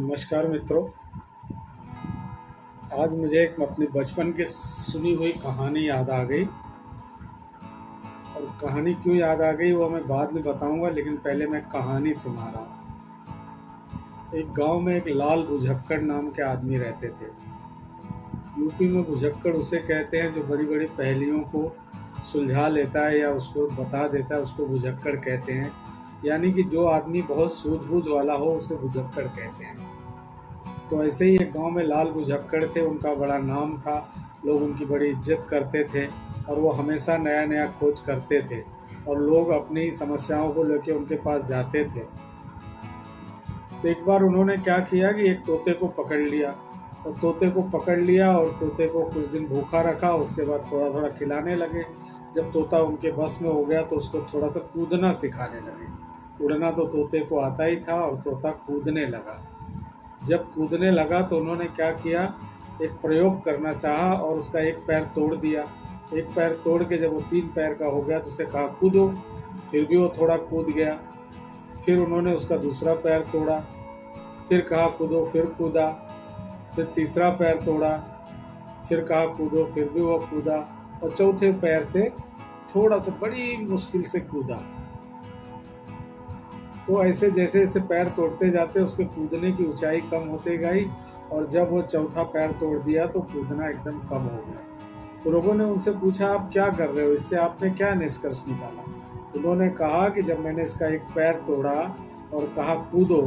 नमस्कार मित्रों। आज मुझे एक अपनी बचपन की सुनी हुई कहानी याद आ गई। और कहानी क्यों याद आ गई वो मैं बाद में बताऊंगा, लेकिन पहले मैं कहानी सुना रहा हूँ। एक गांव में एक लाल भुजक्कड़ नाम के आदमी रहते थे। यूपी में भुजक्कड़ उसे कहते हैं जो बड़ी बड़ी पहेलियों को सुलझा लेता है या उसको बता देता है, उसको भुजक्कड़ कहते हैं। यानी कि जो आदमी बहुत सूझबूझ वाला हो उसे भुजक्कड़ कहते हैं। तो ऐसे ही एक गांव में लाल भुजक्कड़ थे, उनका बड़ा नाम था, लोग उनकी बड़ी इज्जत करते थे और वो हमेशा नया नया खोज करते थे और लोग अपनी समस्याओं को लेकर उनके पास जाते थे। तो एक बार उन्होंने क्या किया कि एक तोते को पकड़ लिया और तोते को कुछ दिन भूखा रखा। उसके बाद थोड़ा थोड़ा खिलाने लगे। जब तोता उनके बस में हो गया तो उसको थोड़ा सा कूदना सिखाने लगे। उड़ना तो तोते को आता ही था और तोता कूदने लगा। जब कूदने लगा तो उन्होंने क्या किया, एक प्रयोग करना चाहा और उसका एक पैर तोड़ दिया। एक पैर तोड़ के जब वो 3 पैर का हो गया तो उसे कहा कूदो। फिर भी वो थोड़ा कूद गया। फिर उन्होंने उसका दूसरा पैर तोड़ा, फिर कहा कूदो, फिर कूदा। फिर तीसरा पैर तोड़ा, फिर कहा कूदो, फिर भी वो कूदा। और चौथे पैर से थोड़ा सा बड़ी मुश्किल से कूदा। तो ऐसे जैसे जैसे पैर तोड़ते जाते उसके कूदने की ऊंचाई कम होते गई और जब वो चौथा पैर तोड़ दिया तो कूदना एकदम कम हो गया। तो लोगों ने उनसे पूछा, आप क्या कर रहे हो, इससे आपने क्या निष्कर्ष निकाला? उन्होंने कहा कि जब मैंने इसका एक पैर तोड़ा और कहा कूदो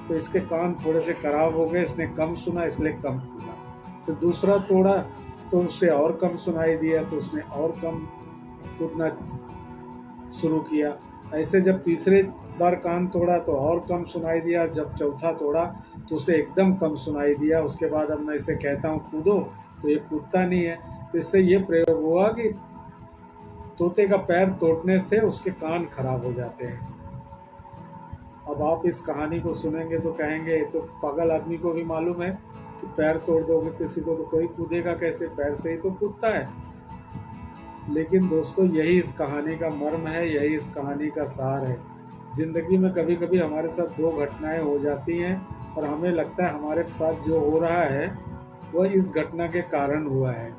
तो इसके कान थोड़े से खराब हो गए, इसने कम सुना इसलिए कम कूदा। तो दूसरा तोड़ा तो उससे और कम सुनाई दिया तो उसने और कम कूदना शुरू किया। ऐसे जब तीसरे बार कान तोड़ा तो और कम सुनाई दिया। जब चौथा तोड़ा तो उसे एकदम कम सुनाई दिया। उसके बाद अब मैं इसे कहता हूँ कूदो तो ये कूदता नहीं है। तो इससे ये प्रयोग हुआ कि तोते का पैर तोड़ने से उसके कान खराब हो जाते हैं। अब आप इस कहानी को सुनेंगे तो कहेंगे ये तो पागल आदमी को भी मालूम है कि पैर तोड़ दोगे किसी को तो कोई कूदेगा कैसे, पैर से ही तो कूदता है। लेकिन दोस्तों यही इस कहानी का मर्म है, यही इस कहानी का सार है। जिंदगी में कभी कभी हमारे साथ 2 घटनाएं हो जाती हैं और हमें लगता है हमारे साथ जो हो रहा है वह इस घटना के कारण हुआ है।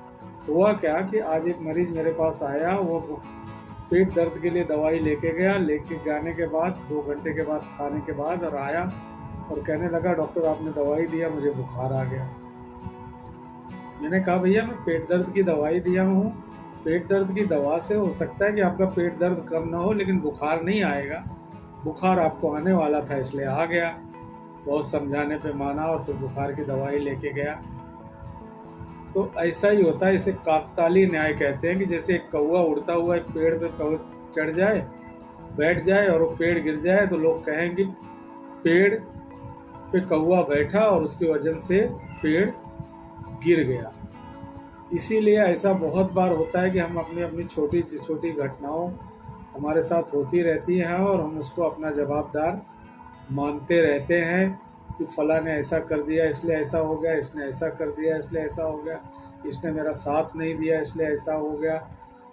हुआ क्या कि आज एक मरीज मेरे पास आया, वो पेट दर्द के लिए दवाई लेके गया। लेके जाने के बाद 2 घंटे के बाद खाने के बाद और आया और कहने लगा, डॉक्टर आपने दवाई दिया, मुझे बुखार आ गया। मैंने कहा भैया मैं पेट दर्द की दवाई दिया हूँ, पेट दर्द की दवा से हो सकता है कि आपका पेट दर्द कम ना हो लेकिन बुखार नहीं आएगा। बुखार आपको आने वाला था इसलिए आ गया। बहुत समझाने पे माना और फिर बुखार की दवाई लेके गया। तो ऐसा ही होता है, इसे काकतालीय न्याय कहते हैं कि जैसे एक कौवा उड़ता हुआ एक पेड़ पे चढ़ जाए, बैठ जाए और वो पेड़ गिर जाए तो लोग कहेंगे पेड़ पे कौवा बैठा और उसकी वजह से पेड़ गिर गया। इसीलिए ऐसा बहुत बार होता है कि हम अपनी अपनी छोटी छोटी घटनाओं हमारे साथ होती रहती हैं और हम उसको अपना जवाबदार मानते रहते हैं कि फला ने ऐसा कर दिया इसलिए ऐसा हो गया, इसने ऐसा कर दिया इसलिए ऐसा हो गया, इसने मेरा साथ नहीं दिया इसलिए ऐसा हो गया।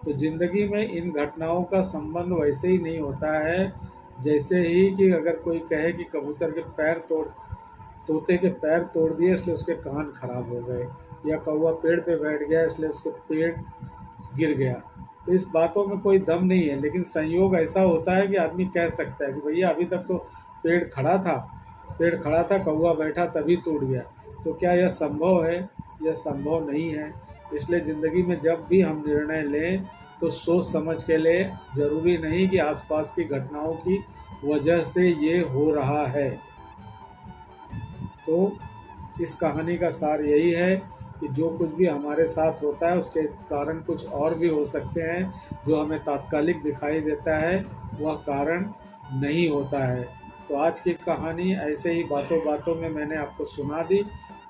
तो ज़िंदगी में इन घटनाओं का संबंध वैसे ही नहीं होता है जैसे ही कि अगर कोई कहे कि कबूतर के पैर तोते के पैर तोड़ दिए इसलिए उसके कान खराब हो गए, या कौवा पेड़ पे बैठ गया इसलिए उसके पेड़ गिर गया। तो इस बातों में कोई दम नहीं है, लेकिन संयोग ऐसा होता है कि आदमी कह सकता है कि भैया अभी तक तो पेड़ खड़ा था कौवा बैठा तभी टूट गया। तो क्या यह संभव है? यह संभव नहीं है। इसलिए ज़िंदगी में जब भी हम निर्णय लें तो सोच समझ के लें। ज़रूरी नहीं कि आसपास की घटनाओं की वजह से ये हो रहा है। तो इस कहानी का सार यही है कि जो कुछ भी हमारे साथ होता है उसके कारण कुछ और भी हो सकते हैं। जो हमें तात्कालिक दिखाई देता है वह कारण नहीं होता है। तो आज की कहानी ऐसे ही बातों बातों में मैंने आपको सुना दी।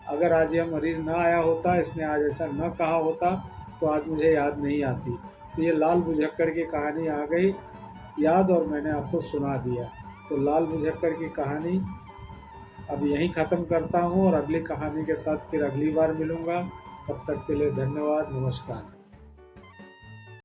अगर आज यह मरीज़ ना आया होता, इसने आज ऐसा न कहा होता तो आज मुझे याद नहीं आती। तो ये लाल भुजक्कड़ की कहानी आ गई याद और मैंने आपको सुना दिया। तो लाल भुजक्कड़ की कहानी अब यहीं ख़त्म करता हूँ और अगली कहानी के साथ फिर अगली बार मिलूँगा। तब तक के लिए धन्यवाद, नमस्कार।